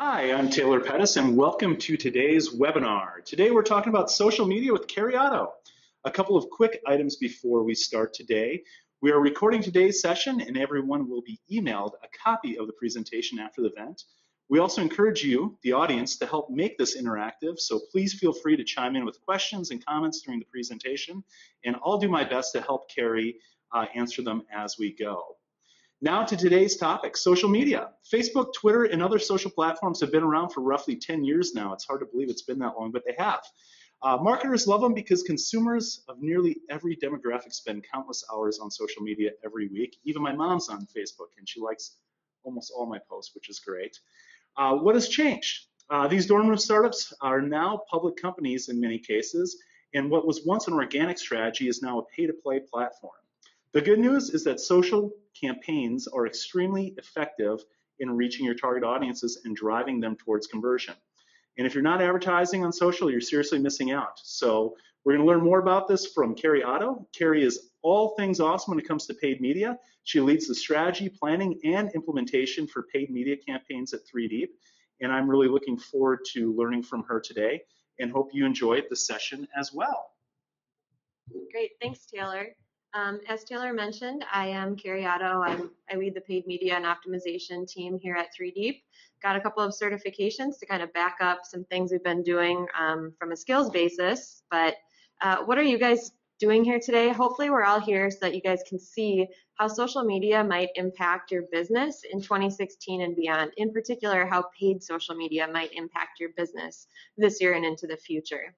Hi, I'm Taylor Pettis, and welcome to today's webinar. Today we're talking about social media with Carrie Otto. A couple of quick items before we start today. We are recording today's session, and everyone will be emailed a copy of the presentation after the event. We also encourage you, the audience, to help make this interactive, so please feel free to chime in with questions and comments during the presentation, and I'll do my best to help Carrie answer them as we go. Now to today's topic, social media. Facebook, Twitter, and other social platforms have been around for roughly 10 years now. It's hard to believe it's been that long, but they have. Marketers love them because consumers of nearly every demographic spend countless hours on social media every week. Even my mom's on Facebook, and she likes almost all my posts, which is great. What has changed? These dormant startups are now public companies in many cases, and what was once an organic strategy is now a pay-to-play platform. The good news is that social campaigns are extremely effective in reaching your target audiences and driving them towards conversion. And if you're not advertising on social, you're seriously missing out. So we're going to learn more about this from Carrie Otto. Carrie is all things awesome when it comes to paid media. She leads the strategy, planning, and implementation for paid media campaigns at 3Deep. And I'm really looking forward to learning from her today and hope you enjoyed the session as well. Great, thanks, Taylor. As Taylor mentioned, I am Carrie Otto. I lead the paid media and optimization team here at 3Deep. Got a couple of certifications to kind of back up some things we've been doing from a skills basis. But what are you guys doing here today? Hopefully we're all here so that you guys can see how social media might impact your business in 2016 and beyond. In particular, how paid social media might impact your business this year and into the future.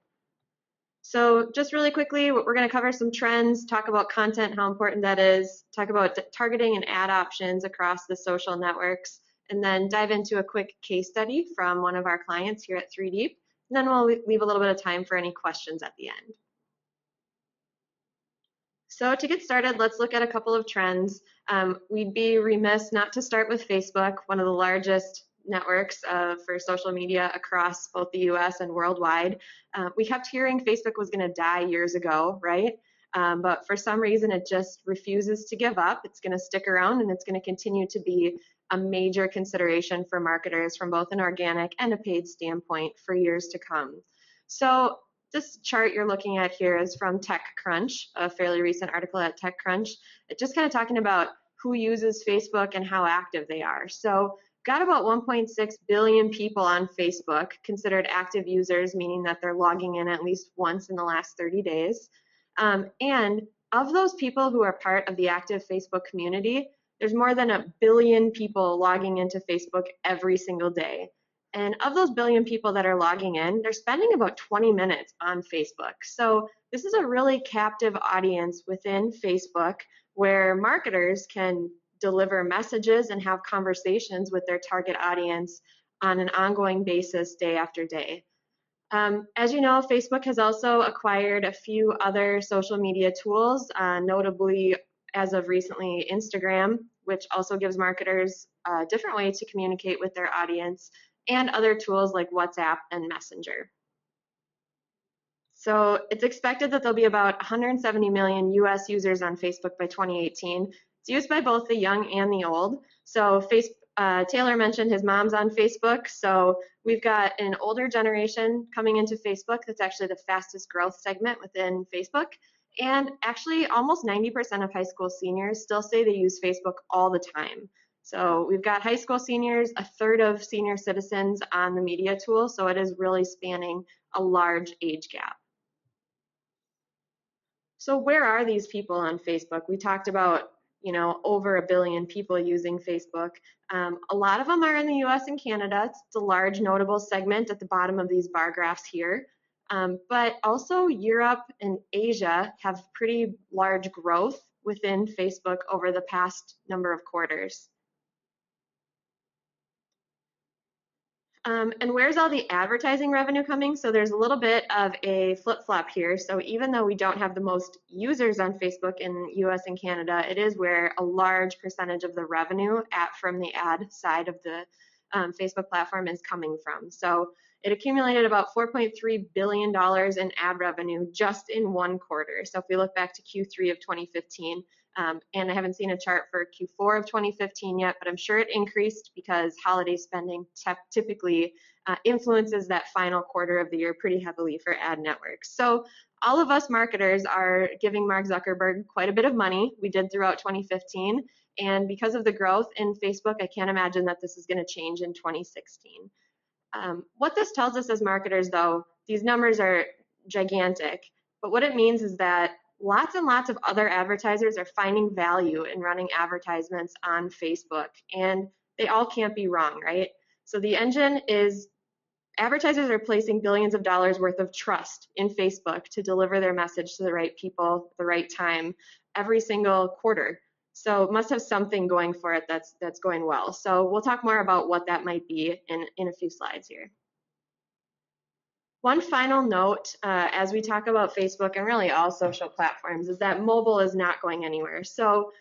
So just really quickly, we're going to cover some trends, talk about content, how important that is, talk about targeting and ad options across the social networks, and then dive into a quick case study from one of our clients here at 3Deep. And then we'll leave a little bit of time for any questions at the end. So to get started, let's look at a couple of trends. We'd be remiss not to start with Facebook, one of the largest networks for social media across both the US and worldwide. We kept hearing Facebook was going to die years ago, right? But for some reason it just refuses to give up. It's going to stick around and it's going to continue to be a major consideration for marketers from both an organic and a paid standpoint for years to come. So this chart you're looking at here is from TechCrunch, a fairly recent article at TechCrunch. It's just kind of talking about who uses Facebook and how active they are. So got about 1.6 billion people on Facebook considered active users, meaning that they're logging in at least once in the last 30 days. And of those people who are part of the active Facebook community, there's more than 1 billion people logging into Facebook every single day. And of those billion people that are logging in, they're spending about 20 minutes on Facebook. So this is a really captive audience within Facebook where marketers can deliver messages and have conversations with their target audience on an ongoing basis day after day. As you know, Facebook has also acquired a few other social media tools, notably as of recently Instagram, which also gives marketers a different way to communicate with their audience, and other tools like WhatsApp and Messenger. So it's expected that there'll be about 170 million US users on Facebook by 2018. It's used by both the young and the old. So Taylor mentioned his mom's on Facebook. So we've got an older generation coming into Facebook that's actually the fastest growth segment within Facebook. And actually almost 90% of high school seniors still say they use Facebook all the time. So we've got high school seniors, a third of senior citizens on the media tool. So it is really spanning a large age gap. So where are these people on Facebook? We talked about over 1 billion people using Facebook. A lot of them are in the US and Canada. It's a large notable segment at the bottom of these bar graphs here. But also Europe and Asia have pretty large growth within Facebook over the past number of quarters. And where's all the advertising revenue coming? So there's a little bit of a flip-flop here. So even though we don't have the most users on Facebook in US and Canada, it is where a large percentage of the revenue from the ad side of the Facebook platform is coming from. So it accumulated about $4.3 billion in ad revenue just in one quarter. So if we look back to Q3 of 2015, and I haven't seen a chart for Q4 of 2015 yet, but I'm sure it increased because holiday spending typically influences that final quarter of the year pretty heavily for ad networks. So all of us marketers are giving Mark Zuckerberg quite a bit of money. We did throughout 2015. And because of the growth in Facebook, I can't imagine that this is going to change in 2016. What this tells us as marketers, though, these numbers are gigantic. But what it means is that lots and lots of other advertisers are finding value in running advertisements on Facebook. And they all can't be wrong, right? So the engine is advertisers are placing billions of dollars worth of trust in Facebook to deliver their message to the right people at the right time every single quarter. So it must have something going for it that's going well. So we'll talk more about what that might be in a few slides here. One final note as we talk about Facebook and really all social platforms is that mobile is not going anywhere. So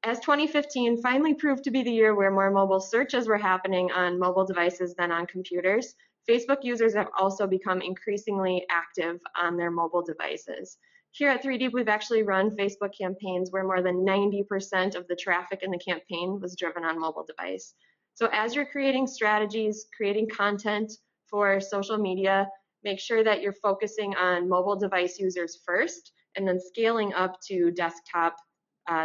as 2015 finally proved to be the year where more mobile searches were happening on mobile devices than on computers, Facebook users have also become increasingly active on their mobile devices. Here at 3Deep, we've actually run Facebook campaigns where more than 90% of the traffic in the campaign was driven on mobile device. So as you're creating strategies, creating content for social media, make sure that you're focusing on mobile device users first and then scaling up to desktop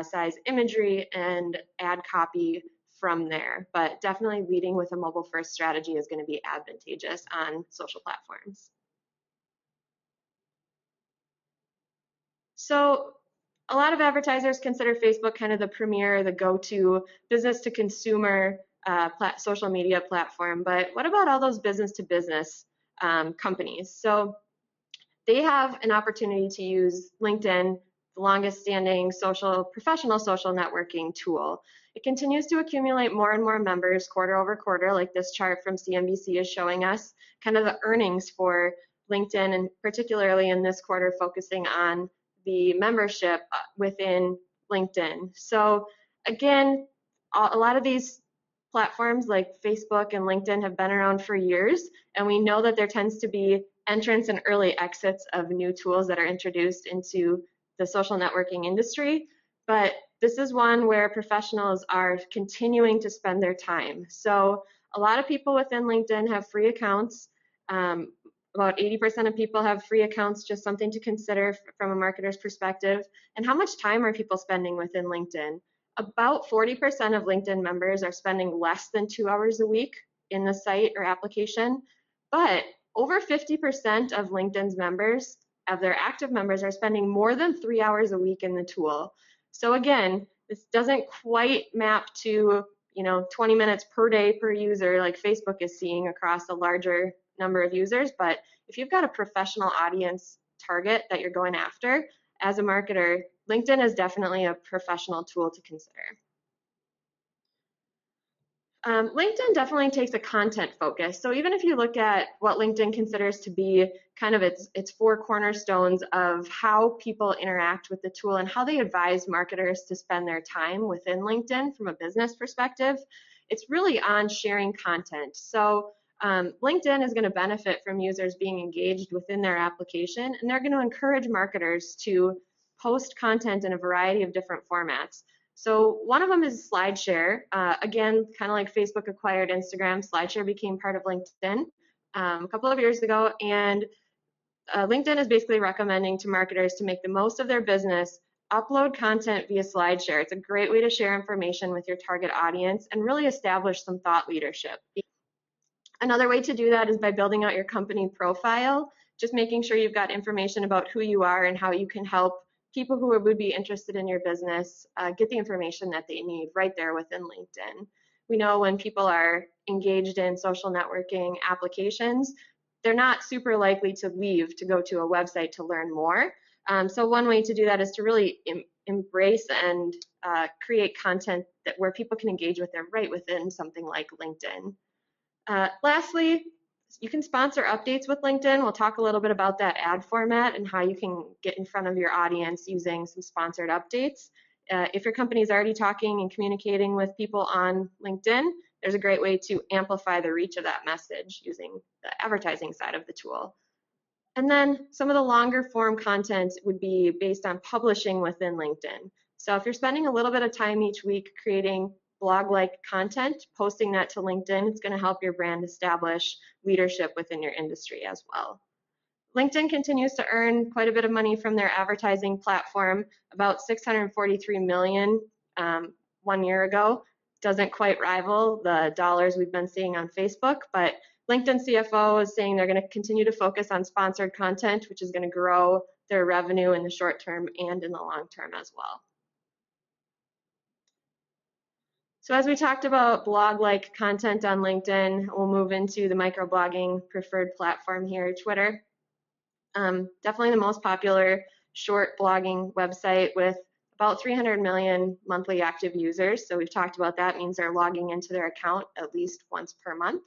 size imagery and ad copy from there. But definitely leading with a mobile first strategy is going to be advantageous on social platforms. So a lot of advertisers consider Facebook kind of the premier, the go-to business to consumer social media platform. But what about all those business to business companies? So they have an opportunity to use LinkedIn, the longest standing professional social networking tool. It continues to accumulate more and more members quarter over quarter, like this chart from CNBC is showing us, kind of the earnings for LinkedIn, and particularly in this quarter focusing on the membership within LinkedIn. So again, a lot of these platforms like Facebook and LinkedIn have been around for years, and we know that there tends to be entrance and early exits of new tools that are introduced into the social networking industry. But this is one where professionals are continuing to spend their time. So a lot of people within LinkedIn have free accounts. About 80% of people have free accounts, just something to consider from a marketer's perspective. And how much time are people spending within LinkedIn? About 40% of LinkedIn members are spending less than 2 hours a week in the site or application, but over 50% of LinkedIn's members, of their active members, are spending more than 3 hours a week in the tool. So again, this doesn't quite map to 20 minutes per day per user like Facebook is seeing across a larger number of users, but if you've got a professional audience target that you're going after, as a marketer, LinkedIn is definitely a professional tool to consider. LinkedIn definitely takes a content focus. So even if you look at what LinkedIn considers to be kind of its four cornerstones of how people interact with the tool and how they advise marketers to spend their time within LinkedIn from a business perspective, it's really on sharing content. So LinkedIn is going to benefit from users being engaged within their application, and they're going to encourage marketers to post content in a variety of different formats. So one of them is SlideShare. Again, kind of like Facebook acquired Instagram, SlideShare became part of LinkedIn a couple of years ago, and LinkedIn is basically recommending to marketers to make the most of their business, upload content via SlideShare. It's a great way to share information with your target audience and really establish some thought leadership. Another way to do that is by building out your company profile, just making sure you've got information about who you are and how you can help people who would be interested in your business get the information that they need right there within LinkedIn. We know when people are engaged in social networking applications, they're not super likely to leave to go to a website to learn more. So one way to do that is to really embrace and create content where people can engage with them right within something like LinkedIn. Lastly, you can sponsor updates with LinkedIn. We'll talk a little bit about that ad format and how you can get in front of your audience using some sponsored updates. If your company is already talking and communicating with people on LinkedIn, there's a great way to amplify the reach of that message using the advertising side of the tool. And then some of the longer form content would be based on publishing within LinkedIn. So if you're spending a little bit of time each week creating blog-like content, posting that to LinkedIn, it's going to help your brand establish leadership within your industry as well. LinkedIn continues to earn quite a bit of money from their advertising platform, about $643 million 1 year ago. Doesn't quite rival the dollars we've been seeing on Facebook, but LinkedIn CFO is saying they're going to continue to focus on sponsored content, which is going to grow their revenue in the short term and in the long term as well. So as we talked about blog-like content on LinkedIn, we'll move into the microblogging preferred platform here, Twitter. Definitely the most popular short blogging website with about 300 million monthly active users. So we've talked about that, means they're logging into their account at least once per month.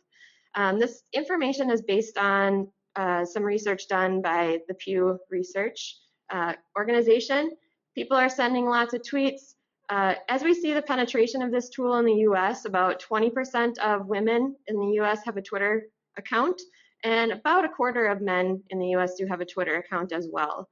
This information is based on some research done by the Pew Research organization. People are sending lots of tweets. As we see the penetration of this tool in the US, about 20% of women in the US have a Twitter account, and about a quarter of men in the US do have a Twitter account as well.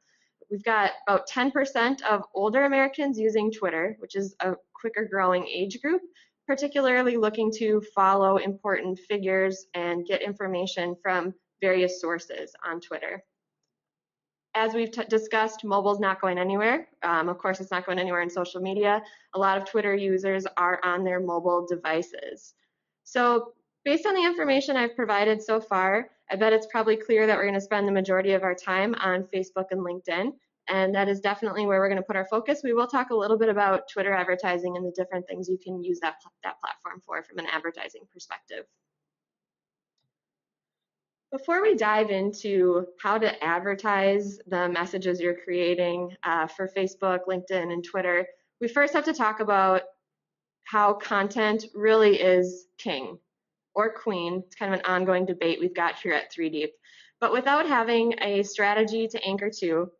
We've got about 10% of older Americans using Twitter, which is a quicker growing age group, particularly looking to follow important figures and get information from various sources on Twitter. As we've discussed, mobile's not going anywhere. Of course, it's not going anywhere in social media. A lot of Twitter users are on their mobile devices. So based on the information I've provided so far, I bet it's probably clear that we're going to spend the majority of our time on Facebook and LinkedIn, and that is definitely where we're going to put our focus. We will talk a little bit about Twitter advertising and the different things you can use that platform for from an advertising perspective. Before we dive into how to advertise the messages you're creating for Facebook, LinkedIn, and Twitter, we first have to talk about how content really is king or queen. It's kind of an ongoing debate we've got here at 3 Deep. But without having a strategy to anchor to,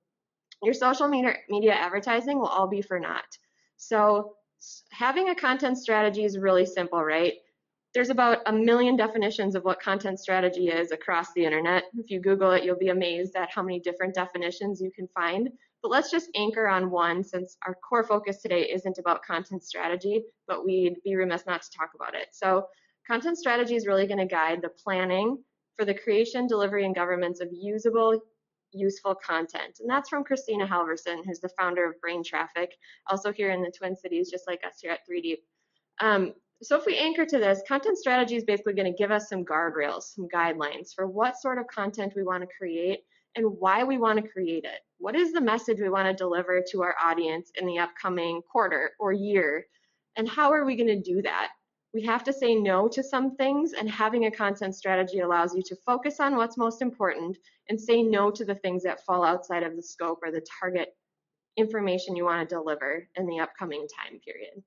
your social media advertising will all be for naught. So having a content strategy is really simple, right? There's about 1 million definitions of what content strategy is across the internet. If you Google it, you'll be amazed at how many different definitions you can find. But let's just anchor on one, since our core focus today isn't about content strategy, but we'd be remiss not to talk about it. So content strategy is really going to guide the planning for the creation, delivery, and governance of usable, useful content. And that's from Christina Halverson, who's the founder of Brain Traffic, also here in the Twin Cities, just like us here at 3 Deep. So if we anchor to this, content strategy is basically going to give us some guardrails, some guidelines for what sort of content we want to create and why we want to create it. What is the message we want to deliver to our audience in the upcoming quarter or year? And how are we going to do that? We have to say no to some things, and having a content strategy allows you to focus on what's most important and say no to the things that fall outside of the scope or the target information you want to deliver in the upcoming time period.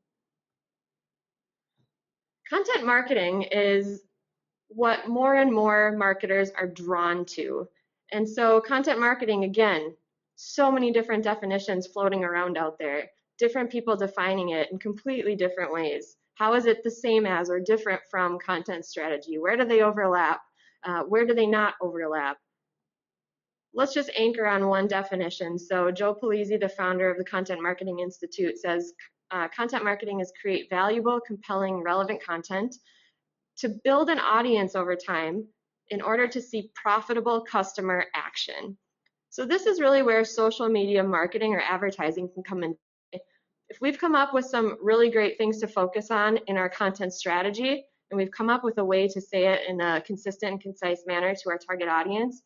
Content marketing is what more and more marketers are drawn to. And so content marketing, again, so many different definitions floating around out there, different people defining it in completely different ways. How is it the same as or different from content strategy? Where do they overlap? Where do they not overlap? Let's just anchor on one definition. So Joe Polizzi, the founder of the Content Marketing Institute, says content marketing is create valuable, compelling, relevant content to build an audience over time in order to see profitable customer action. So this is really where social media marketing or advertising can come in. If we've come up with some really great things to focus on in our content strategy, and we've come up with a way to say it in a consistent and concise manner to our target audience,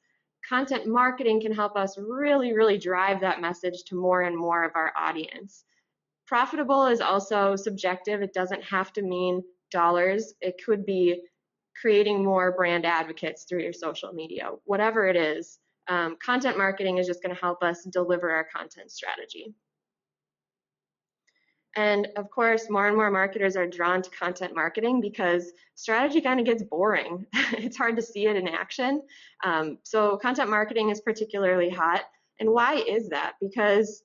content marketing can help us really, really drive that message to more and more of our audience. Profitable is also subjective. It doesn't have to mean dollars. It could be creating more brand advocates through your social media. Whatever it is, content marketing is just going to help us deliver our content strategy. And of course, more and more marketers are drawn to content marketing because strategy kind of gets boring. It's hard to see it in action. So content marketing is particularly hot. And why is that? Because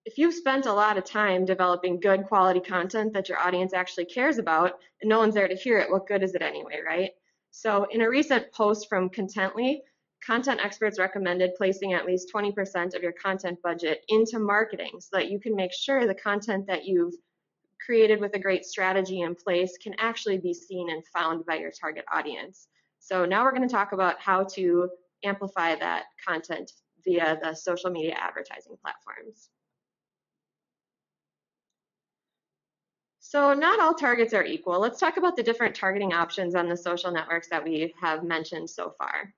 if you've spent a lot of time developing good quality content that your audience actually cares about and no one's there to hear it, what good is it anyway, right? So in a recent post from Contently, content experts recommended placing at least 20% of your content budget into marketing so that you can make sure the content that you've created with a great strategy in place can actually be seen and found by your target audience. So now we're going to talk about how to amplify that content via the social media advertising platforms. So not all targets are equal. Let's talk about the different targeting options on the social networks that we have mentioned so far.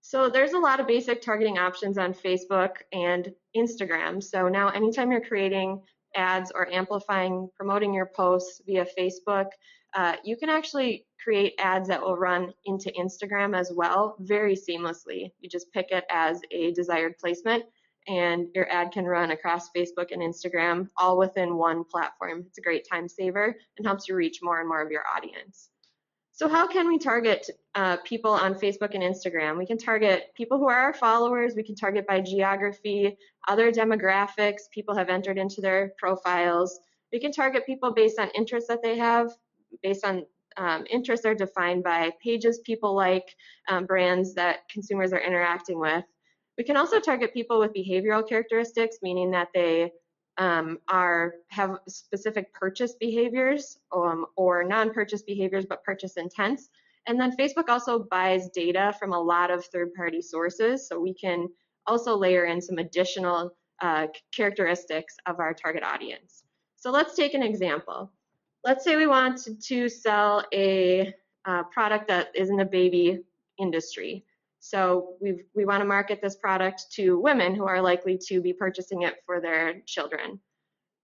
So there's a lot of basic targeting options on Facebook and Instagram. So now anytime you're creating ads or amplifying, promoting your posts via Facebook, you can actually create ads that will run into Instagram as well very seamlessly. You just pick it as a desired placement and your ad can run across Facebook and Instagram all within one platform. It's a great time saver and helps you reach more and more of your audience. So how can we target people on Facebook and Instagram? We can target people who are our followers. We can target by geography, other demographics people have entered into their profiles. We can target people based on interests that they have. Based on interests are defined by pages people like, brands that consumers are interacting with. We can also target people with behavioral characteristics, meaning that they have specific purchase behaviors or non-purchase behaviors but purchase intents. And then Facebook also buys data from a lot of third-party sources, so we can also layer in some additional characteristics of our target audience. So let's take an example. Let's say we want to sell a product that is in the baby industry. So we want to market this product to women who are likely to be purchasing it for their children.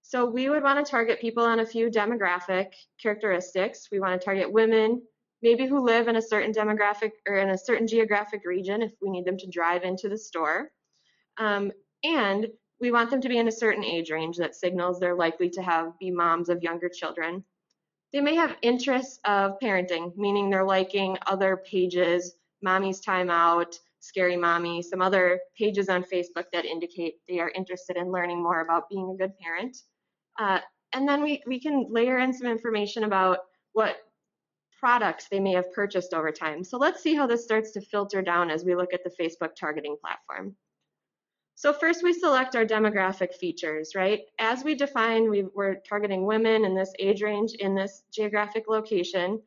So we would want to target people on a few demographic characteristics. We want to target women, maybe who live in a certain demographic or in a certain geographic region if we need them to drive into the store. And we want them to be in a certain age range that signals they're likely to be moms of younger children. They may have interests of parenting, meaning they're liking other pages, Mommy's Time Out, Scary Mommy, some other pages on Facebook that indicate they are interested in learning more about being a good parent. And then we can layer in some information about what products they may have purchased over time. So let's see how this starts to filter down as we look at the Facebook targeting platform. So first we select our demographic features, right? As we define, we're targeting women in this age range in this geographic location.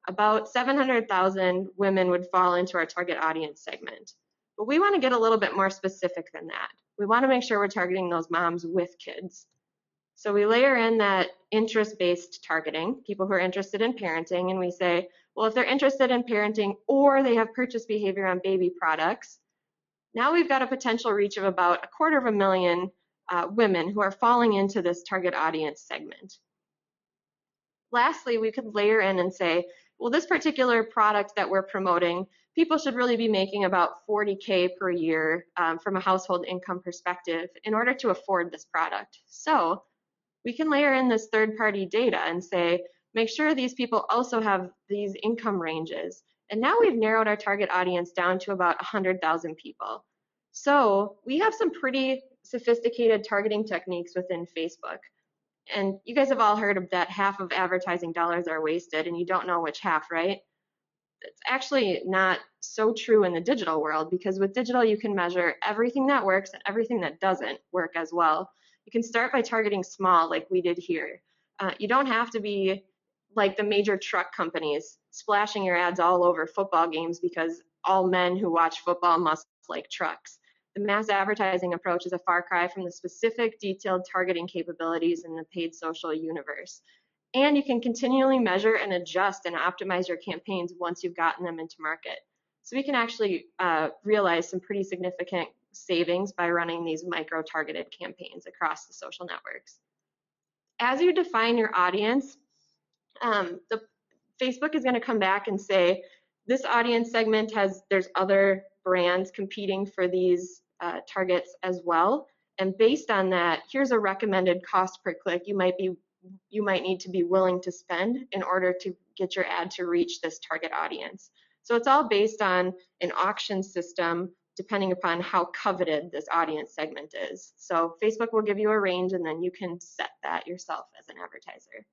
About 700,000 women would fall into our target audience segment. But we want to get a little bit more specific than that. We want to make sure we're targeting those moms with kids. So we layer in that interest-based targeting, people who are interested in parenting, and we say, well, if they're interested in parenting or they have purchase behavior on baby products, now we've got a potential reach of about 250,000 women who are falling into this target audience segment. Lastly, we could layer in and say, well, this particular product that we're promoting, people should really be making about $40K per year from a household income perspective in order to afford this product. So we can layer in this third-party data and say, make sure these people also have these income ranges. And now we've narrowed our target audience down to about 100,000 people. So we have some pretty sophisticated targeting techniques within Facebook. And you guys have all heard of that half of advertising dollars are wasted and you don't know which half, right? It's actually not so true in the digital world, because with digital you can measure everything that works and everything that doesn't work as well. You can start by targeting small like we did here. You don't have to be like the major truck companies splashing your ads all over football games because all men who watch football must like trucks. The mass advertising approach is a far cry from the specific detailed targeting capabilities in the paid social universe. And you can continually measure and adjust and optimize your campaigns once you've gotten them into market. So we can actually realize some pretty significant savings by running these micro-targeted campaigns across the social networks. As you define your audience, the Facebook is going to come back and say, this audience segment there's other brands competing for these targets as well. And based on that, here's a recommended cost per click you might need to be willing to spend in order to get your ad to reach this target audience. So it's all based on an auction system depending upon how coveted this audience segment is. So Facebook will give you a range, and then you can set that yourself as an advertiser.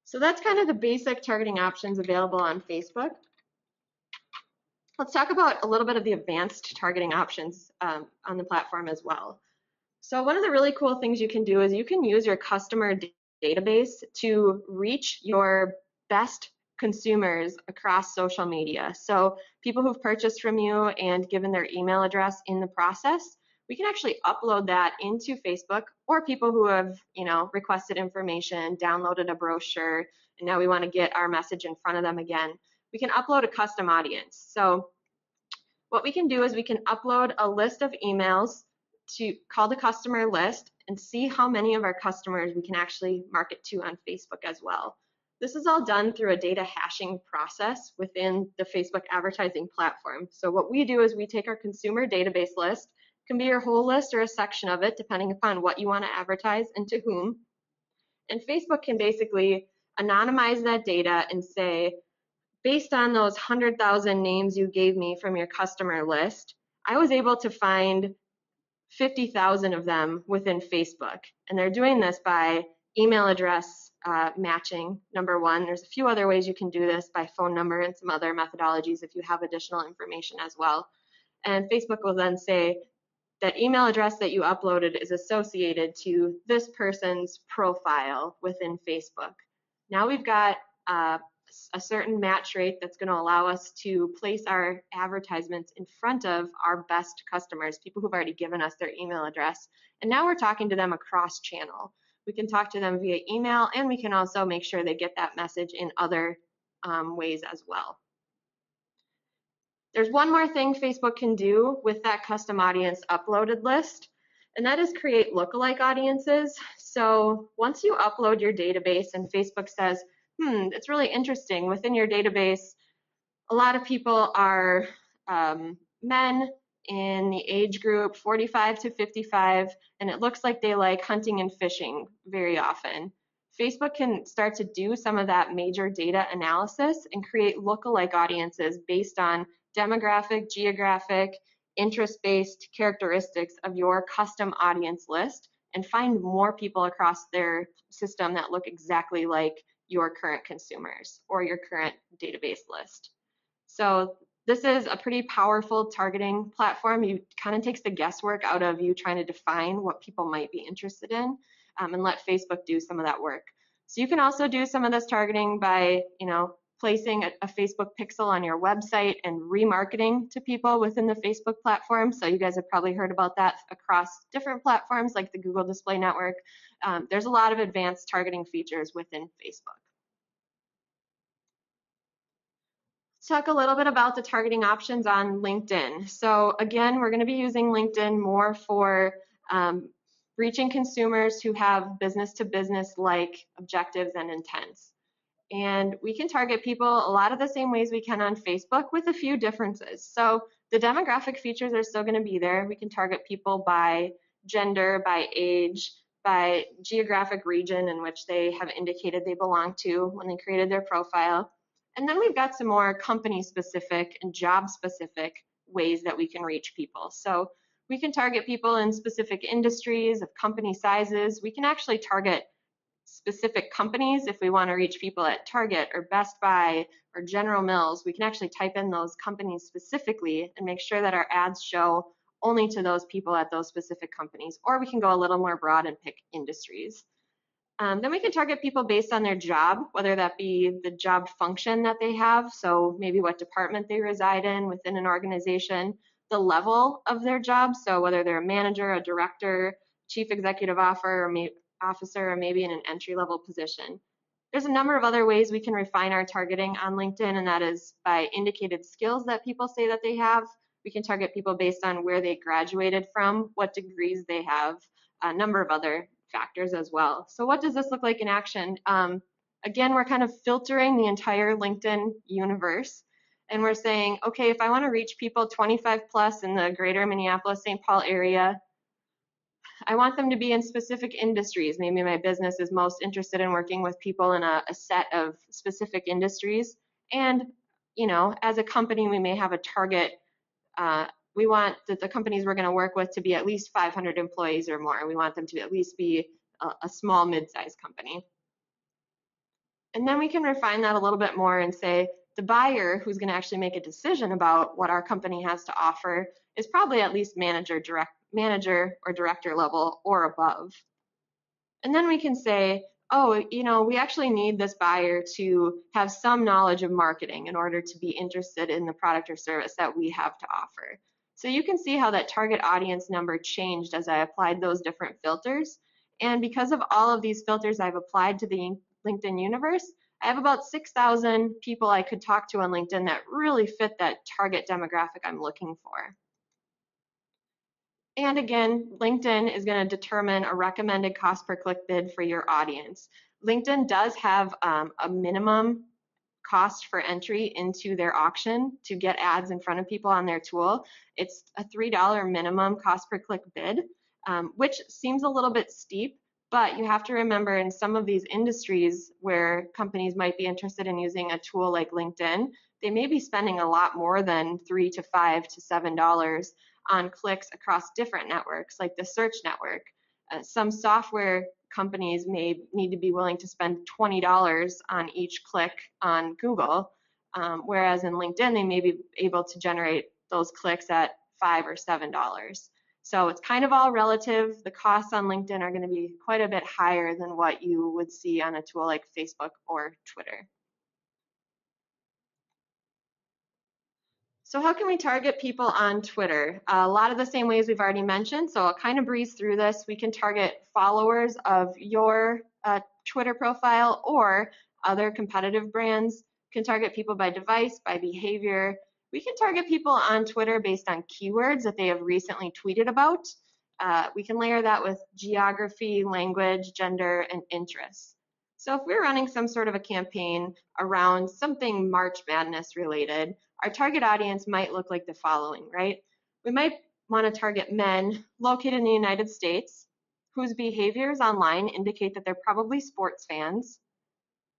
So that's kind of the basic targeting options available on Facebook. Let's talk about a little bit of the advanced targeting options on the platform as well. So one of the really cool things you can do is you can use your customer database to reach your best consumers across social media. So people who've purchased from you and given their email address in the process, we can actually upload that into Facebook, or people who have, requested information, downloaded a brochure, and now we want to get our message in front of them again. We can upload a custom audience. So what we can do is we can upload a list of emails called a customer list and see how many of our customers we can actually market to on Facebook as well. This is all done through a data hashing process within the Facebook advertising platform. So what we do is we take our consumer database list, it can be your whole list or a section of it, depending upon what you want to advertise and to whom. And Facebook can basically anonymize that data and say, based on those 100,000 names you gave me from your customer list, I was able to find 50,000 of them within Facebook. And they're doing this by email address matching, number one. There's a few other ways you can do this, by phone number and some other methodologies if you have additional information as well. And Facebook will then say that email address that you uploaded is associated to this person's profile within Facebook. Now we've got a certain match rate that's going to allow us to place our advertisements in front of our best customers, people who've already given us their email address. And now we're talking to them across channel. We can talk to them via email, and we can also make sure they get that message in other ways as well. There's one more thing Facebook can do with that custom audience uploaded list, and that is create lookalike audiences. So once you upload your database and Facebook says, it's really interesting, within your database, a lot of people are men in the age group 45 to 55, and it looks like they like hunting and fishing very often. Facebook can start to do some of that major data analysis and create lookalike audiences based on demographic, geographic, interest-based characteristics of your custom audience list, and find more people across their system that look exactly like your current consumers or your current database list. So this is a pretty powerful targeting platform. It kind of takes the guesswork out of you trying to define what people might be interested in, and let Facebook do some of that work. So you can also do some of this targeting by, placing a Facebook pixel on your website and remarketing to people within the Facebook platform. So you guys have probably heard about that across different platforms like the Google Display Network. There's a lot of advanced targeting features within Facebook. Let's talk a little bit about the targeting options on LinkedIn. So again, we're going to be using LinkedIn more for reaching consumers who have business-to-business like objectives and intents. And we can target people a lot of the same ways we can on Facebook, with a few differences. So the demographic features are still going to be there. We can target people by gender, by age, by geographic region in which they have indicated they belong to when they created their profile. And then we've got some more company-specific and job-specific ways that we can reach people. So we can target people in specific industries, of company sizes. We can actually target specific companies if we want to reach people at Target or Best Buy or General Mills. We can actually type in those companies specifically and make sure that our ads show only to those people at those specific companies, or we can go a little more broad and pick industries. Then we can target people based on their job, whether that be the job function that they have, so maybe what department they reside in within an organization, the level of their job, so whether they're a manager, a director, chief executive officer, or maybe in an entry-level position. There's a number of other ways we can refine our targeting on LinkedIn, and that is by indicated skills that people say that they have. We can target people based on where they graduated from, what degrees they have, a number of other factors as well. So what does this look like in action? Again, we're kind of filtering the entire LinkedIn universe, and we're saying, okay, if I want to reach people 25 plus in the greater Minneapolis-St. Paul area, I want them to be in specific industries. Maybe my business is most interested in working with people in a set of specific industries. And, as a company, we may have a target We want the companies we're going to work with to be at least 500 employees or more. We want them to at least be a small mid-sized company. And then we can refine that a little bit more and say the buyer who's going to actually make a decision about what our company has to offer is probably at least manager or director level or above. And then we can say, oh, we actually need this buyer to have some knowledge of marketing in order to be interested in the product or service that we have to offer. So you can see how that target audience number changed as I applied those different filters. And because of all of these filters I've applied to the LinkedIn universe, I have about 6,000 people I could talk to on LinkedIn that really fit that target demographic I'm looking for. And again, LinkedIn is going to determine a recommended cost per click bid for your audience. LinkedIn does have a minimum cost for entry into their auction to get ads in front of people on their tool. It's a $3 minimum cost per click bid, which seems a little bit steep, but you have to remember in some of these industries where companies might be interested in using a tool like LinkedIn, they may be spending a lot more than $3 to $5 to $7 on clicks across different networks, like the search network. Some software companies may need to be willing to spend $20 on each click on Google, whereas in LinkedIn, they may be able to generate those clicks at $5 or $7. So it's kind of all relative. The costs on LinkedIn are going to be quite a bit higher than what you would see on a tool like Facebook or Twitter. So how can we target people on Twitter? A lot of the same ways we've already mentioned, so I'll kind of breeze through this. We can target followers of your Twitter profile or other competitive brands. We can target people by device, by behavior. We can target people on Twitter based on keywords that they have recently tweeted about. We can layer that with geography, language, gender, and interests. So if we're running some sort of a campaign around something March Madness related, our target audience might look like the following, right? We might want to target men located in the United States whose behaviors online indicate that they're probably sports fans.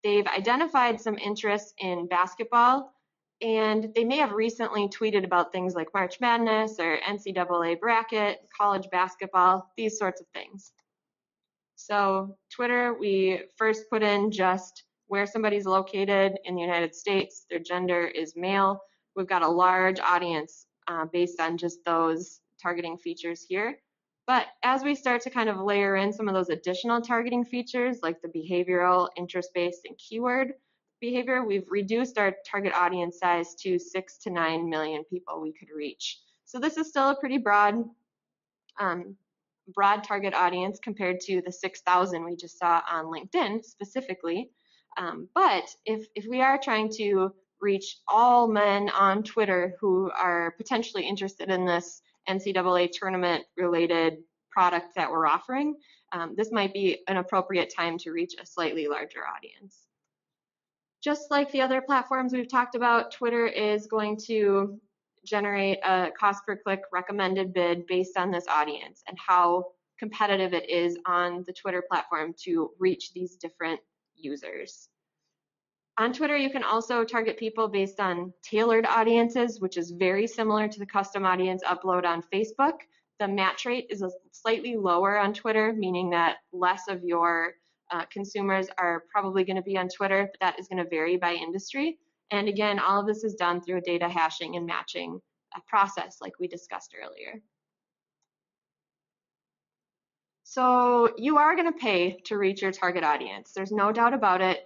They've identified some interests in basketball, and they may have recently tweeted about things like March Madness or NCAA bracket, college basketball, these sorts of things. So Twitter, we first put in just where somebody's located in the United States, their gender is male. We've got a large audience based on just those targeting features here. But as we start to kind of layer in some of those additional targeting features like the behavioral, interest-based, and keyword behavior, we've reduced our target audience size to 6 to 9 million people we could reach. So this is still a pretty broad target audience compared to the 6,000 we just saw on LinkedIn specifically. But if we are trying to reach all men on Twitter who are potentially interested in this NCAA tournament related product that we're offering, this might be an appropriate time to reach a slightly larger audience. Just like the other platforms we've talked about, Twitter is going to generate a cost per click recommended bid based on this audience and how competitive it is on the Twitter platform to reach these different users. On Twitter, you can also target people based on tailored audiences, which is very similar to the custom audience upload on Facebook. The match rate is slightly lower on Twitter, meaning that less of your consumers are probably going to be on Twitter, but that is going to vary by industry. And again, all of this is done through a data hashing and matching process like we discussed earlier. So you are going to pay to reach your target audience. There's no doubt about it.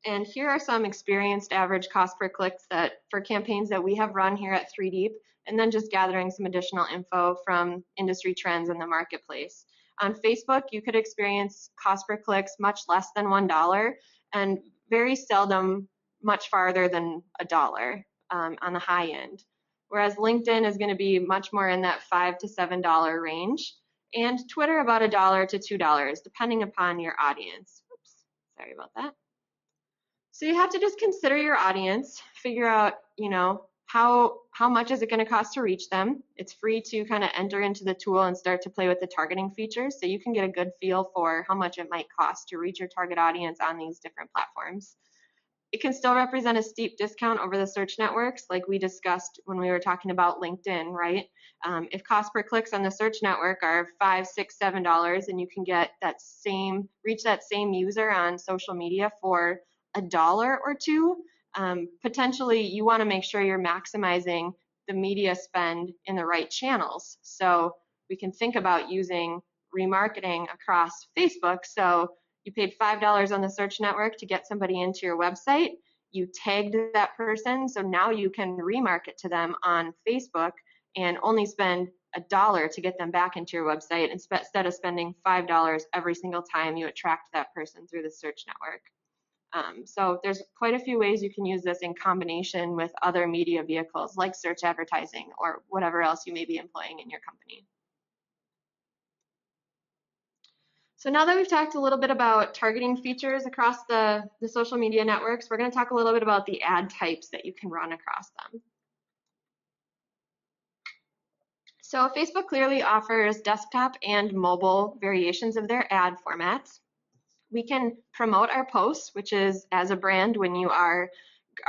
And here are some experienced average cost per clicks for campaigns that we have run here at 3Deep, and then just gathering some additional info from industry trends in the marketplace. On Facebook, you could experience cost per clicks much less than $1 and very seldom much farther than $1 on the high end. Whereas LinkedIn is going to be much more in that $5 to $7 range, and Twitter about $1 to $2, depending upon your audience. Oops, sorry about that. So you have to just consider your audience, figure out, how much is it going to cost to reach them. It's free to kind of enter into the tool and start to play with the targeting features, so you can get a good feel for how much it might cost to reach your target audience on these different platforms. It can still represent a steep discount over the search networks, like we discussed when we were talking about LinkedIn, right? If cost per clicks on the search network are $5, $6, $7, and you can get that reach that same user on social media for $1 or $2, potentially you want to make sure you're maximizing the media spend in the right channels. So we can think about using remarketing across Facebook. So you paid $5 on the search network to get somebody into your website. You tagged that person, so now you can remarket to them on Facebook and only spend $1 to get them back into your website instead of spending $5 every single time you attract that person through the search network. So there's quite a few ways you can use this in combination with other media vehicles like search advertising or whatever else you may be employing in your company. So now that we've talked a little bit about targeting features across the social media networks, we're going to talk a little bit about the ad types that you can run across them. So Facebook clearly offers desktop and mobile variations of their ad formats. We can promote our posts, which is as a brand when you are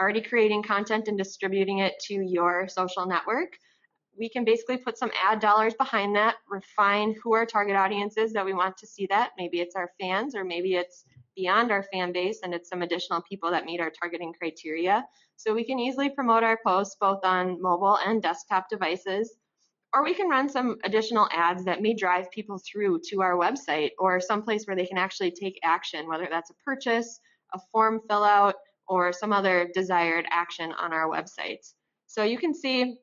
already creating content and distributing it to your social network. We can basically put some ad dollars behind that, refine who our target audience is that we want to see that. Maybe it's our fans, or maybe it's beyond our fan base and it's some additional people that meet our targeting criteria. So we can easily promote our posts both on mobile and desktop devices. Or we can run some additional ads that may drive people through to our website or someplace where they can actually take action, whether that's a purchase, a form fill out, or some other desired action on our websites. So you can see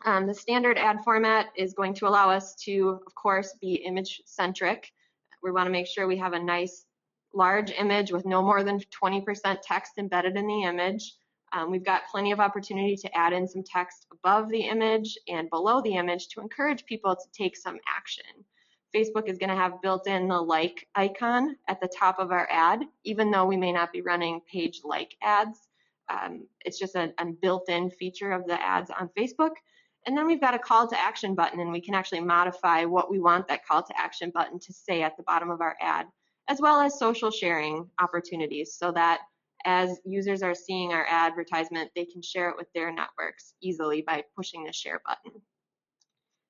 the standard ad format is going to allow us to, of course, be image centric. We want to make sure we have a nice large image with no more than 20% text embedded in the image. We've got plenty of opportunity to add in some text above the image and below the image to encourage people to take some action. Facebook is going to have built in the like icon at the top of our ad, even though we may not be running page like ads. It's just a built-in feature of the ads on Facebook. And then we've got a call to action button, and we can actually modify what we want that call to action button to say at the bottom of our ad, as well as social sharing opportunities so that as users are seeing our advertisement, they can share it with their networks easily by pushing the share button.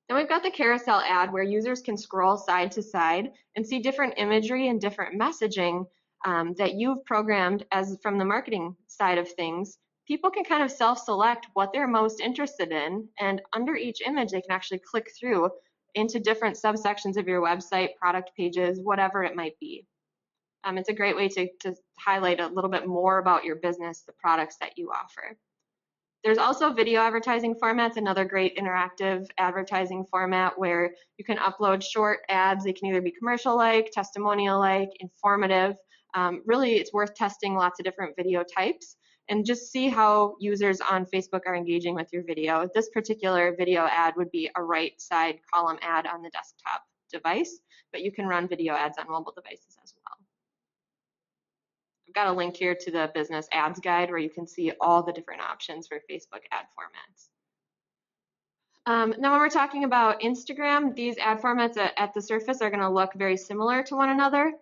Then we've got the carousel ad where users can scroll side to side and see different imagery and different messaging that you've programmed as from the marketing side of things. People can kind of self-select what they're most interested in, and under each image they can actually click through into different subsections of your website, product pages, whatever it might be. It's a great way to highlight a little bit more about your business, the products that you offer. There's also video advertising formats, another great interactive advertising format where you can upload short ads. They can either be commercial-like, testimonial-like, informative. Really, it's worth testing lots of different video types and just see how users on Facebook are engaging with your video. This particular video ad would be a right side column ad on the desktop device, but you can run video ads on mobile devices as well. I've got a link here to the business ads guide where you can see all the different options for Facebook ad formats. Now when we're talking about Instagram, these ad formats at the surface are going to look very similar to one another,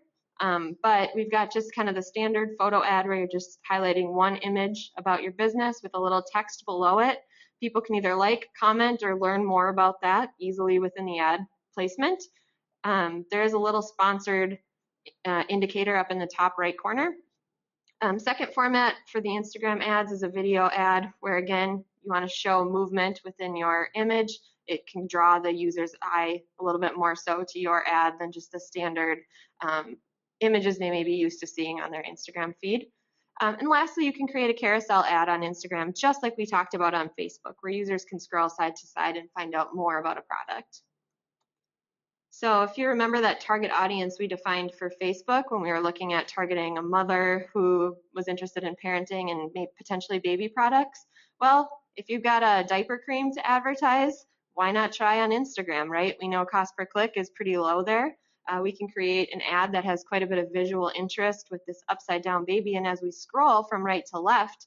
but we've got just kind of the standard photo ad where you're just highlighting one image about your business with a little text below it. People can either like, comment, or learn more about that easily within the ad placement. There is a little sponsored indicator up in the top right corner. Second format for the Instagram ads is a video ad where, again, you want to show movement within your image. It can draw the user's eye a little bit more so to your ad than just the standard images they may be used to seeing on their Instagram feed. And lastly, you can create a carousel ad on Instagram, just like we talked about on Facebook, where users can scroll side to side and find out more about a product. So if you remember that target audience we defined for Facebook when we were looking at targeting a mother who was interested in parenting and maybe potentially baby products, well, if you've got a diaper cream to advertise, why not try on Instagram, right? We know cost per click is pretty low there. We can create an ad that has quite a bit of visual interest with this upside down baby, and as we scroll from right to left,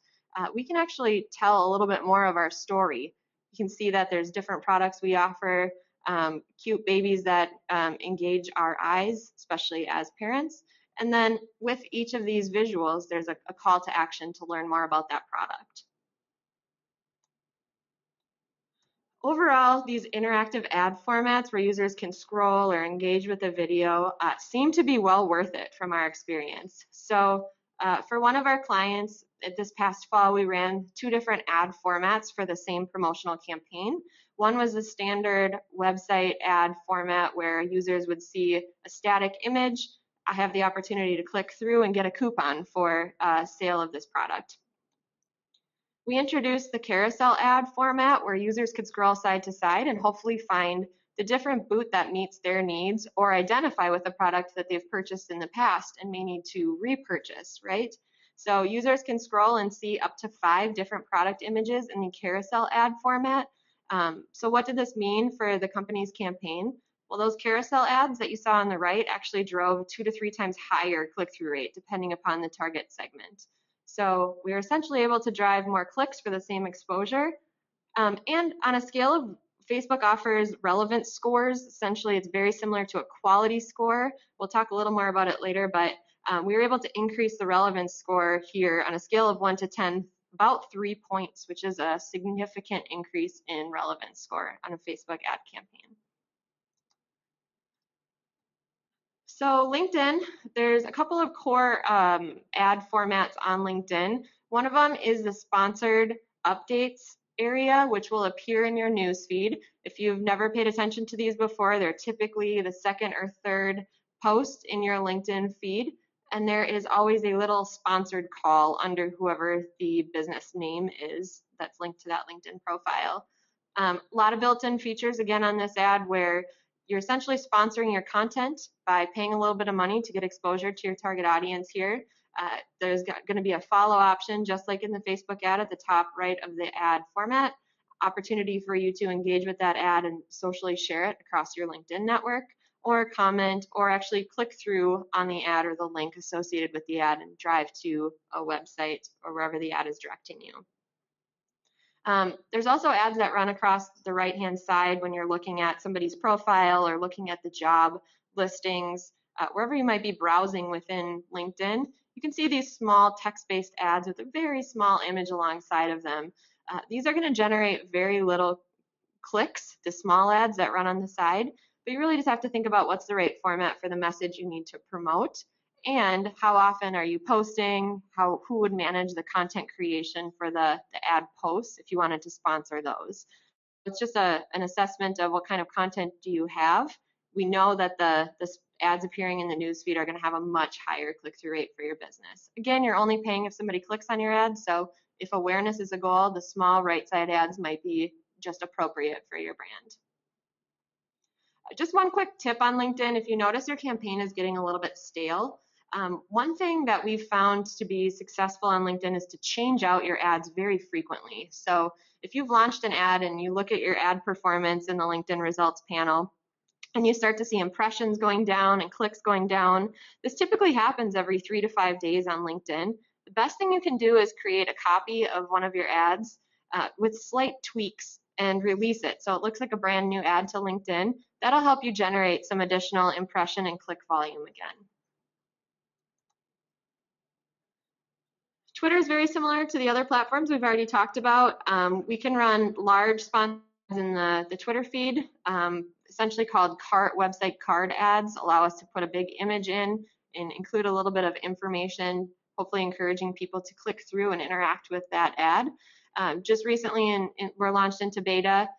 we can actually tell a little bit more of our story. You can see that there's different products we offer, cute babies that engage our eyes, especially as parents, And then with each of these visuals, there's a call to action to learn more about that product. Overall, these interactive ad formats where users can scroll or engage with a video seem to be well worth it from our experience. So for one of our clients, this past fall, we ran 2 different ad formats for the same promotional campaign. One was the standard website ad format where users would see a static image. I have the opportunity to click through and get a coupon for sale of this product. We introduced the carousel ad format where users could scroll side to side and hopefully find the different boot that meets their needs or identify with a product that they've purchased in the past and may need to repurchase, right? So users can scroll and see up to 5 different product images in the carousel ad format. So what did this mean for the company's campaign? Well, those carousel ads that you saw on the right actually drove 2 to 3 times higher click-through rate depending upon the target segment. So we were essentially able to drive more clicks for the same exposure. And on a scale of, Facebook offers relevance scores. Essentially, it's very similar to a quality score. We'll talk a little more about it later, but we were able to increase the relevance score here on a scale of 1 to 10, about 3 points, which is a significant increase in relevance score on a Facebook ad campaign. So LinkedIn, there's a couple of core ad formats on LinkedIn. One of them is the sponsored updates area, which will appear in your newsfeed. If you've never paid attention to these before, they're typically the second or third post in your LinkedIn feed. And there is always a little sponsored call under whoever the business name is that's linked to that LinkedIn profile. A lot of built-in features, again, on this ad where you're essentially sponsoring your content by paying a little bit of money to get exposure to your target audience here. There's going to be a follow option, just like in the Facebook ad at the top right of the ad format, opportunity for you to engage with that ad and socially share it across your LinkedIn network, or comment, or actually click through on the ad or the link associated with the ad and drive to a website or wherever the ad is directing you. There's also ads that run across the right-hand side when you're looking at somebody's profile or looking at the job listings, wherever you might be browsing within LinkedIn. You can see these small text-based ads with a very small image alongside of them. These are going to generate very little clicks, the small ads that run on the side, but you really just have to think about what's the right format for the message you need to promote. And how often are you posting? Who would manage the content creation for the ad posts if you wanted to sponsor those? It's just an assessment of what kind of content do you have. We know that the ads appearing in the newsfeed are going to have a much higher click-through rate for your business. Again, you're only paying if somebody clicks on your ad, so if awareness is a goal, the small right side ads might be just appropriate for your brand. Just one quick tip on LinkedIn, if you notice your campaign is getting a little bit stale, one thing that we've found to be successful on LinkedIn is to change out your ads very frequently. So if you've launched an ad and you look at your ad performance in the LinkedIn results panel, and you start to see impressions going down and clicks going down, this typically happens every 3 to 5 days on LinkedIn. The best thing you can do is create a copy of one of your ads with slight tweaks and release it so it looks like a brand new ad to LinkedIn. That'll help you generate some additional impression and click volume again. Twitter is very similar to the other platforms we've already talked about. We can run large sponsors in the Twitter feed, essentially called website card ads, allow us to put a big image in and include a little bit of information, hopefully encouraging people to click through and interact with that ad. Just recently we're launched into beta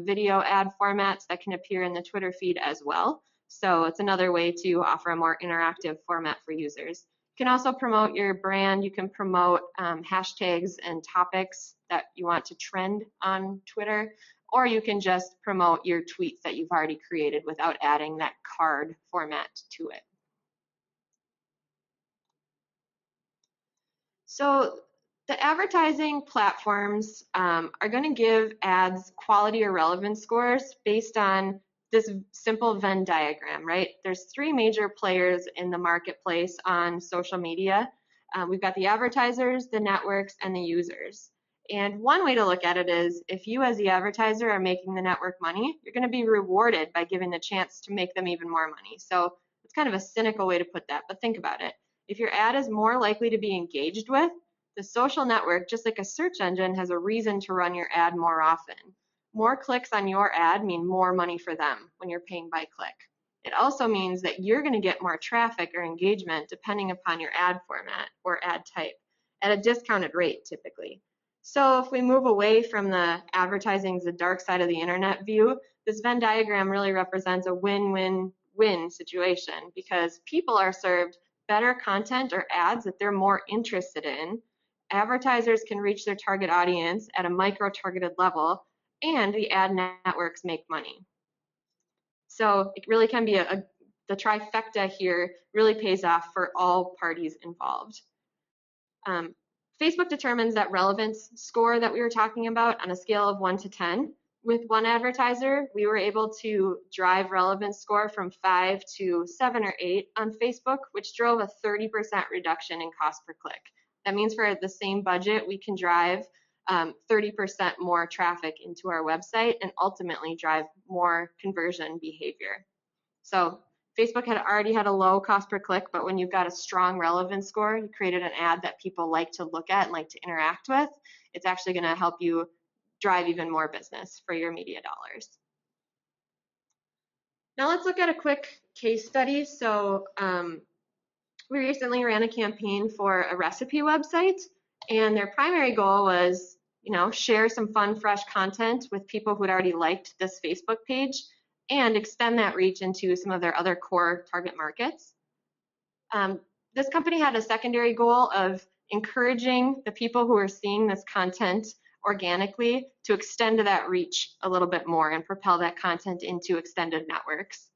video ad formats that can appear in the Twitter feed as well. So it's another way to offer a more interactive format for users. You can also promote your brand. You can promote hashtags and topics that you want to trend on Twitter, or you can just promote your tweets that you've already created without adding that card format to it. So the advertising platforms are going to give ads quality or relevance scores based on this simple Venn diagram, right? There's 3 major players in the marketplace on social media. We've got the advertisers, the networks, and the users. And one way to look at it is if you as the advertiser are making the network money, you're going to be rewarded by giving the chance to make them even more money. So it's kind of a cynical way to put that, but think about it. If your ad is more likely to be engaged with, the social network, just like a search engine, has a reason to run your ad more often. More clicks on your ad mean more money for them when you're paying by click. It also means that you're going to get more traffic or engagement depending upon your ad format or ad type at a discounted rate typically. So if we move away from the advertising's the dark side of the internet view, this Venn diagram really represents a win-win-win situation because people are served better content or ads that they're more interested in. Advertisers can reach their target audience at a micro-targeted level, and the ad networks make money. So it really can be the trifecta here really pays off for all parties involved. Facebook determines that relevance score that we were talking about on a scale of 1 to 10. With one advertiser, we were able to drive relevance score from 5 to 7 or 8 on Facebook, which drove a 30% reduction in cost per click. That means for the same budget, we can drive 30% more traffic into our website and ultimately drive more conversion behavior. So Facebook had already had a low cost per click, but when you've got a strong relevance score, you created an ad that people like to look at and like to interact with, it's actually going to help you drive even more business for your media dollars. Now let's look at a quick case study. So we recently ran a campaign for a recipe website, and their primary goal was, share some fun, fresh content with people who'd already liked this Facebook page and extend that reach into some of their other core target markets. This company had a secondary goal of encouraging the people who are seeing this content organically to extend that reach a little bit more and propel that content into extended networks.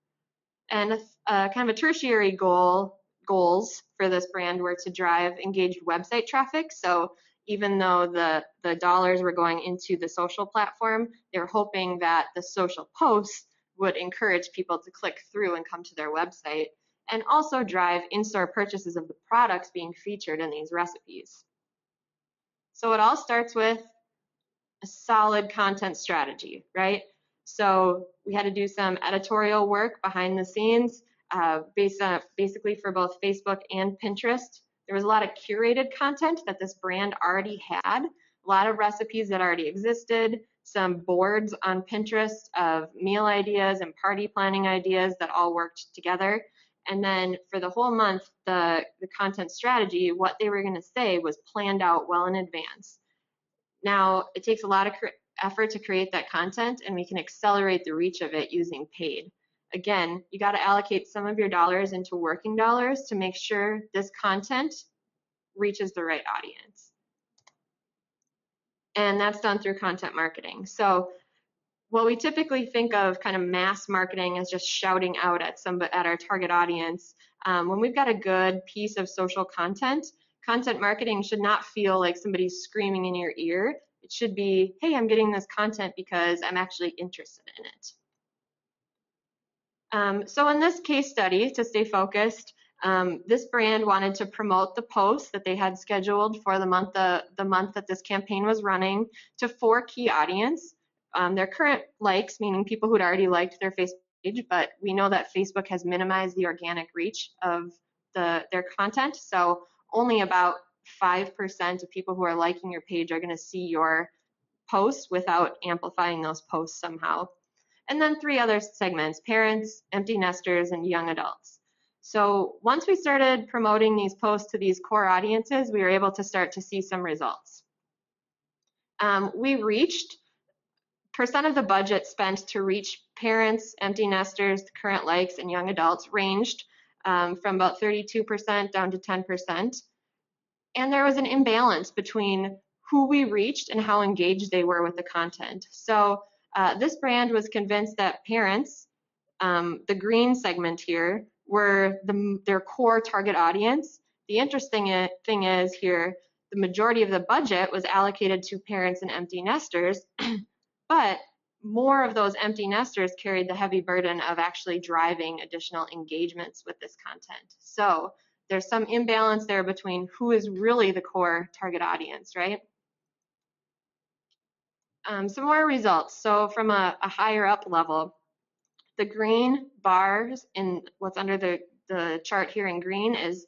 And kind of a tertiary goals for this brand were to drive engaged website traffic. So even though the dollars were going into the social platform, they were hoping that the social posts would encourage people to click through and come to their website, and also drive in-store purchases of the products being featured in these recipes. So it all starts with a solid content strategy, right? So we had to do some editorial work behind the scenes, basically for both Facebook and Pinterest. There was a lot of curated content that this brand already had, a lot of recipes that already existed, some boards on Pinterest of meal ideas and party planning ideas that all worked together. And then for the whole month, the content strategy, what they were going to say was planned out well in advance. Now, it takes a lot of effort to create that content, and we can accelerate the reach of it using paid. Again, you got to allocate some of your dollars into working dollars to make sure this content reaches the right audience. And that's done through content marketing. So what we typically think of kind of mass marketing as just shouting out at our target audience, when we've got a good piece of social content marketing should not feel like somebody's screaming in your ear. It should be, hey, I'm getting this content because I'm actually interested in it. So in this case study, to stay focused, this brand wanted to promote the post that they had scheduled for the month that this campaign was running to 4 key audience. Their current likes, meaning people who'd already liked their Facebook page, but we know that Facebook has minimized the organic reach of their content. So only about 5% of people who are liking your page are going to see your posts without amplifying those posts somehow. And then 3 other segments: parents, empty nesters, and young adults. So once we started promoting these posts to these core audiences, we were able to start to see some results. We reached percent of the budget spent to reach parents, empty nesters, current likes, and young adults ranged from about 32% down to 10%. And there was an imbalance between who we reached and how engaged they were with the content. So this brand was convinced that parents, the green segment here, were their core target audience. The interesting thing is here, the majority of the budget was allocated to parents and empty nesters, but more of those empty nesters carried the heavy burden of actually driving additional engagements with this content. So there's some imbalance there between who is really the core target audience, right? Some more results. So from a higher up level, the green bars in what's under the the chart here in green is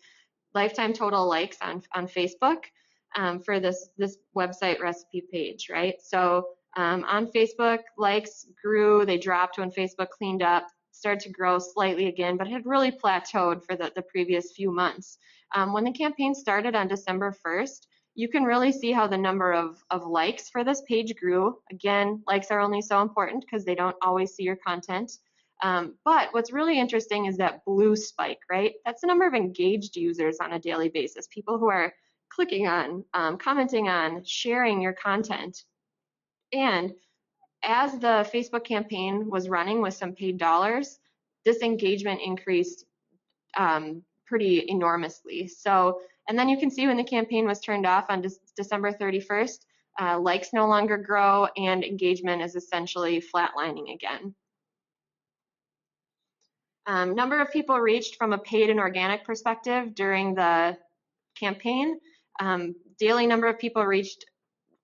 lifetime total likes on Facebook for this website recipe page, right? So on Facebook, likes grew, they dropped when Facebook cleaned up, started to grow slightly again, but had really plateaued for the previous few months. When the campaign started on December 1st, you can really see how the number of likes for this page grew. Again, likes are only so important because they don't always see your content. But what's really interesting is that blue spike, right? That's the number of engaged users on a daily basis, people who are clicking on, commenting on, sharing your content. And as the Facebook campaign was running with some paid dollars, this engagement increased pretty enormously. So, and then you can see when the campaign was turned off on December 31st, likes no longer grow and engagement is essentially flatlining again. Number of people reached from a paid and organic perspective during the campaign. Daily number of people reached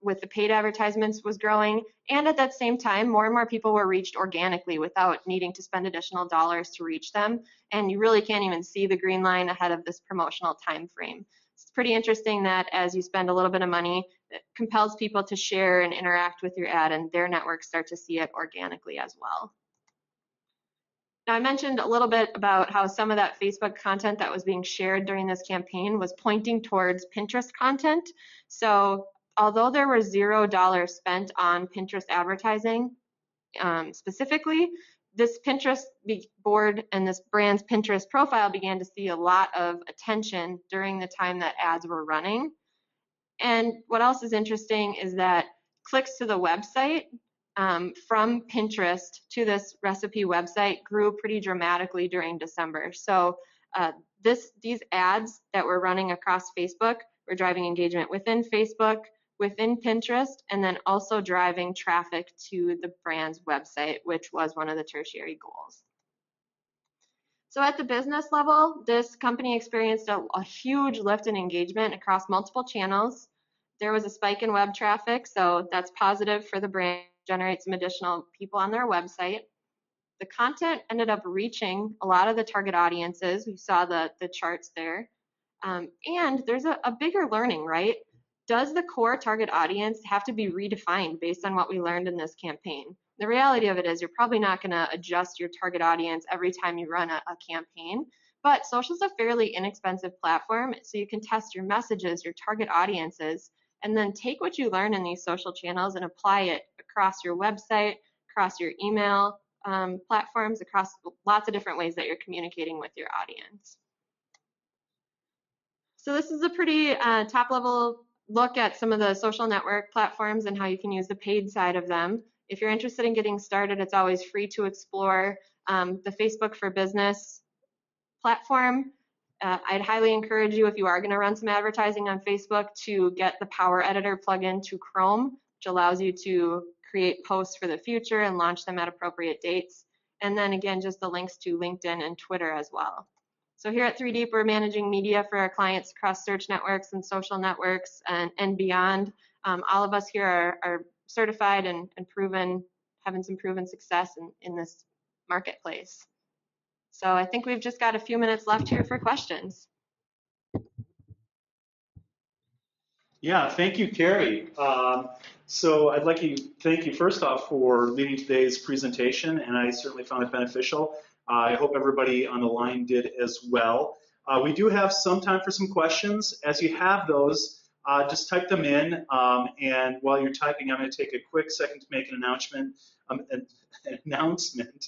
with the paid advertisements was growing, and at that same time, more and more people were reached organically without needing to spend additional dollars to reach them. And you really can't even see the green line ahead of this promotional time frame. It's pretty interesting that as you spend a little bit of money, it compels people to share and interact with your ad, and their networks start to see it organically as well. Now, I mentioned a little bit about how some of that Facebook content that was being shared during this campaign was pointing towards Pinterest content. So although there were $0 spent on Pinterest advertising specifically, this Pinterest board and this brand's Pinterest profile began to see a lot of attention during the time that ads were running. And what else is interesting is that clicks to the website from Pinterest to this recipe website grew pretty dramatically during December. So these ads that were running across Facebook were driving engagement within Facebook, within Pinterest, and then also driving traffic to the brand's website, which was one of the tertiary goals. So at the business level, this company experienced a huge lift in engagement across multiple channels. There was a spike in web traffic, so that's positive for the brand, generate some additional people on their website. The content ended up reaching a lot of the target audiences. We saw the charts there. And there's a bigger learning, right? Does the core target audience have to be redefined based on what we learned in this campaign? The reality of it is you're probably not going to adjust your target audience every time you run a campaign, but social is a fairly inexpensive platform, so you can test your messages, your target audiences, and then take what you learn in these social channels and apply it across your website, across your email platforms, across lots of different ways that you're communicating with your audience. So this is a pretty top-level look at some of the social network platforms and how you can use the paid side of them. If you're interested in getting started, it's always free to explore the Facebook for Business platform. I'd highly encourage you, if you are going to run some advertising on Facebook, to get the Power Editor plugin to Chrome, which allows you to create posts for the future and launch them at appropriate dates. And then again, just the links to LinkedIn and Twitter as well. So here at 3Deep, we're managing media for our clients across search networks and social networks and beyond. All of us here are certified and proven, having some proven success in this marketplace. So I think we've just got a few minutes left here for questions. Yeah, thank you, Carrie. So I'd like to thank you first off for leading today's presentation, and I certainly found it beneficial. I hope everybody on the line did as well. We do have some time for some questions. As you have those, just type them in, and while you're typing, I'm going to take a quick second to make an announcement.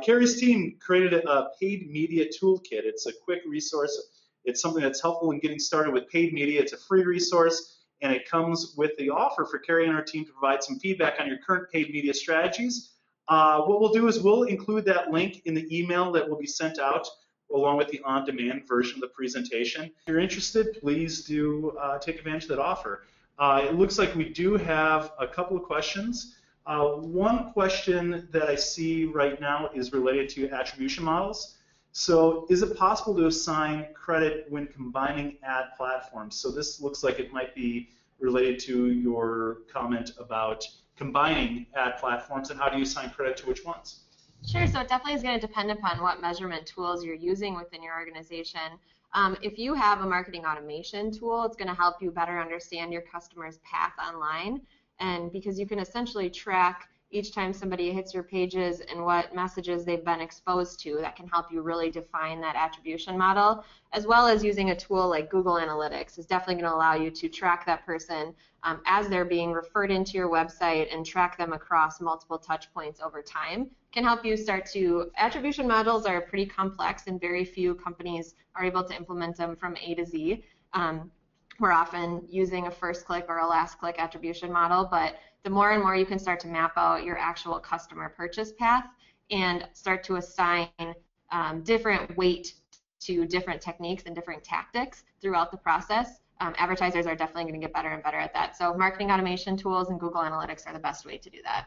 Carrie's team created a paid media toolkit. It's a quick resource. It's something that's helpful in getting started with paid media. It's a free resource, and it comes with the offer for Carrie and her team to provide some feedback on your current paid media strategies. What we'll do is we'll include that link in the email that will be sent out along with the on-demand version of the presentation. If you're interested, please do take advantage of that offer. It looks like we do have a couple of questions. One question that I see right now is related to attribution models. So is it possible to assign credit when combining ad platforms? So this looks like it might be related to your comment about combining ad platforms, and how do you assign credit to which ones? Sure, so it definitely is going to depend upon what measurement tools you're using within your organization. If you have a marketing automation tool, it's going to help you better understand your customer's path online, and because you can essentially track each time somebody hits your pages and what messages they've been exposed to, that can help you really define that attribution model, as well as using a tool like Google Analytics is definitely going to allow you to track that person as they're being referred into your website and track them across multiple touch points over time. Can help you start to, attribution models are pretty complex and very few companies are able to implement them from A to Z. We're often using a first click or a last click attribution model, but the more and more you can start to map out your actual customer purchase path and start to assign different weight to different techniques and different tactics throughout the process, advertisers are definitely going to get better and better at that. So marketing automation tools and Google Analytics are the best way to do that.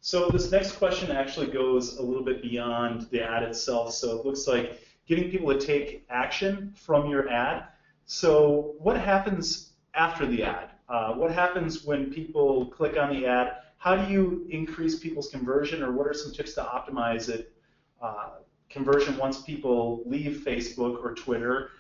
So this next question actually goes a little bit beyond the ad itself. So it looks like getting people to take action from your ad. So what happens after the ad? What happens when people click on the ad? How do you increase people's conversion, or what are some tips to optimize it? Conversion once people leave Facebook or Twitter,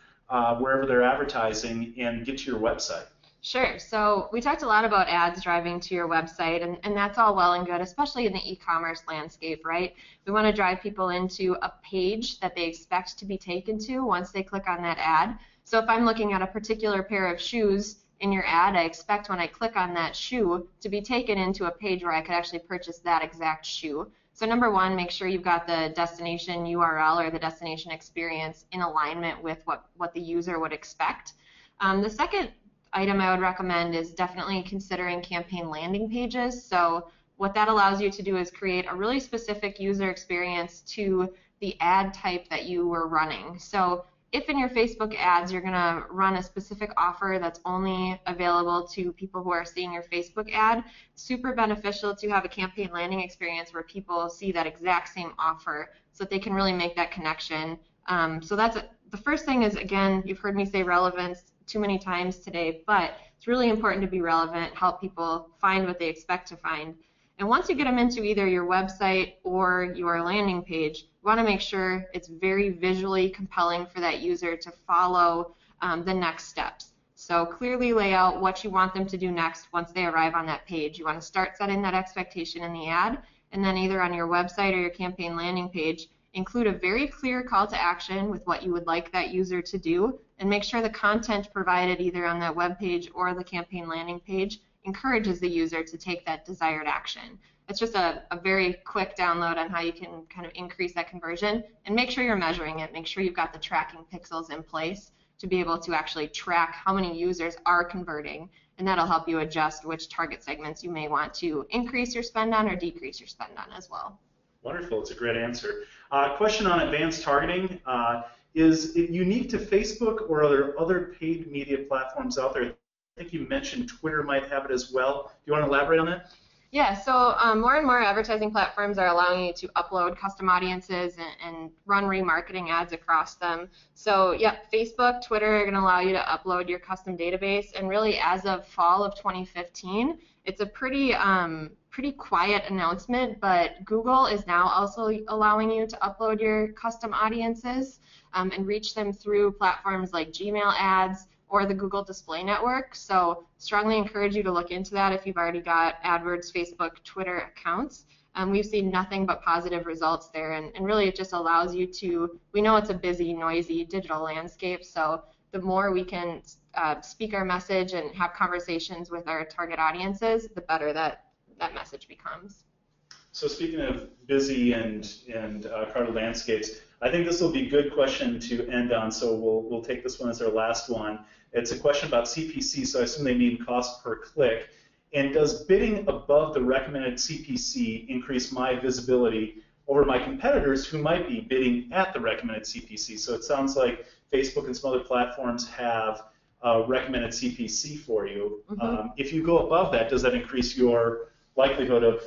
wherever they're advertising, and get to your website? Sure. So we talked a lot about ads driving to your website, and that's all well and good, especially in the e-commerce landscape, right? We want to drive people into a page that they expect to be taken to once they click on that ad. So if I'm looking at a particular pair of shoes in your ad, I expect when I click on that shoe to be taken into a page where I could actually purchase that exact shoe. So number one, make sure you've got the destination URL or the destination experience in alignment with what the user would expect. The second item I would recommend is definitely considering campaign landing pages. So what that allows you to do is create a really specific user experience to the ad type that you were running. So if in your Facebook ads you're going to run a specific offer that's only available to people who are seeing your Facebook ad, super beneficial to have a campaign landing experience where people see that exact same offer so that they can really make that connection. So that's the first thing is, again, you've heard me say relevance too many times today, but it's really important to be relevant, help people find what they expect to find. And once you get them into either your website or your landing page, you want to make sure it's very visually compelling for that user to follow the next steps. So clearly lay out what you want them to do next once they arrive on that page. You want to start setting that expectation in the ad, and then either on your website or your campaign landing page, include a very clear call to action with what you would like that user to do, and make sure the content provided either on that web page or the campaign landing page encourages the user to take that desired action. It's just a very quick download on how you can kind of increase that conversion, and make sure you're measuring it. Make sure you've got the tracking pixels in place to be able to actually track how many users are converting, and that'll help you adjust which target segments you may want to increase your spend on or decrease your spend on as well. Wonderful. It's a great answer. Question on advanced targeting. Is it unique to Facebook, or are there other paid media platforms out there? I think you mentioned Twitter might have it as well. Do you want to elaborate on that? Yeah, so more and more advertising platforms are allowing you to upload custom audiences and run remarketing ads across them. So yeah, Facebook, Twitter are going to allow you to upload your custom database, and really as of fall of 2015, it's a pretty quiet announcement, but Google is now also allowing you to upload your custom audiences and reach them through platforms like Gmail ads or the Google Display Network. So strongly encourage you to look into that if you've already got AdWords, Facebook, Twitter accounts. We've seen nothing but positive results there, and really it just allows you to, we know it's a busy, noisy digital landscape, so the more we can speak our message and have conversations with our target audiences, the better that message becomes. So speaking of busy and crowded landscapes, I think this will be a good question to end on, so we'll take this one as our last one. It's a question about CPC, so I assume they mean cost per click. And does bidding above the recommended CPC increase my visibility over my competitors who might be bidding at the recommended CPC? So it sounds like Facebook and some other platforms have recommended CPC for you. Mm-hmm. If you go above that, does that increase your likelihood of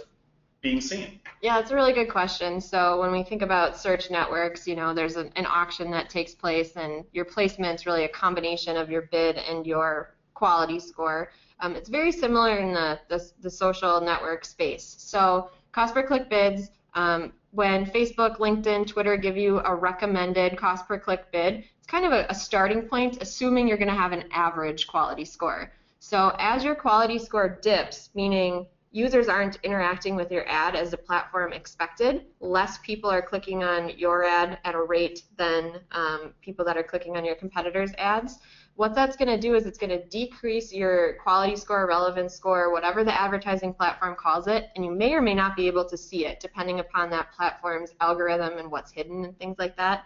being seen? Yeah, it's a really good question. So when we think about search networks, you know, there's an auction that takes place, and your placement's really a combination of your bid and your quality score. It's very similar in the social network space. So cost per click bids When Facebook, LinkedIn, Twitter give you a recommended cost per click bid, it's kind of a starting point, assuming you're going to have an average quality score. So as your quality score dips, meaning users aren't interacting with your ad as the platform expected, less people are clicking on your ad at a rate than people that are clicking on your competitors' ads. What that's going to do is it's going to decrease your quality score, relevance score, whatever the advertising platform calls it, and you may or may not be able to see it depending upon that platform's algorithm and what's hidden and things like that.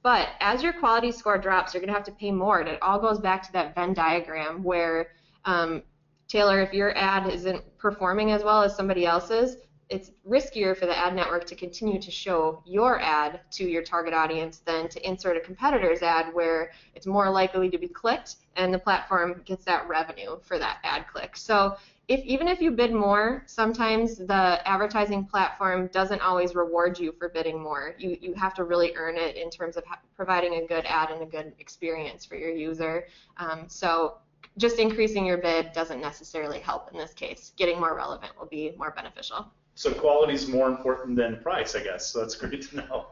But as your quality score drops, you're going to have to pay more, and it all goes back to that Venn diagram where, Taylor, if your ad isn't performing as well as somebody else's, it's riskier for the ad network to continue to show your ad to your target audience than to insert a competitor's ad where it's more likely to be clicked and the platform gets that revenue for that ad click. So even if you bid more, sometimes the advertising platform doesn't always reward you for bidding more. You have to really earn it in terms of providing a good ad and a good experience for your user. So just increasing your bid doesn't necessarily help in this case. Getting more relevant will be more beneficial. So quality is more important than price, I guess. So that's great to know.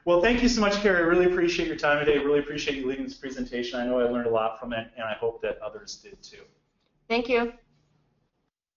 Well, thank you so much, Carrie. I really appreciate your time today. Really appreciate you leading this presentation. I know I learned a lot from it, and I hope that others did too. Thank you.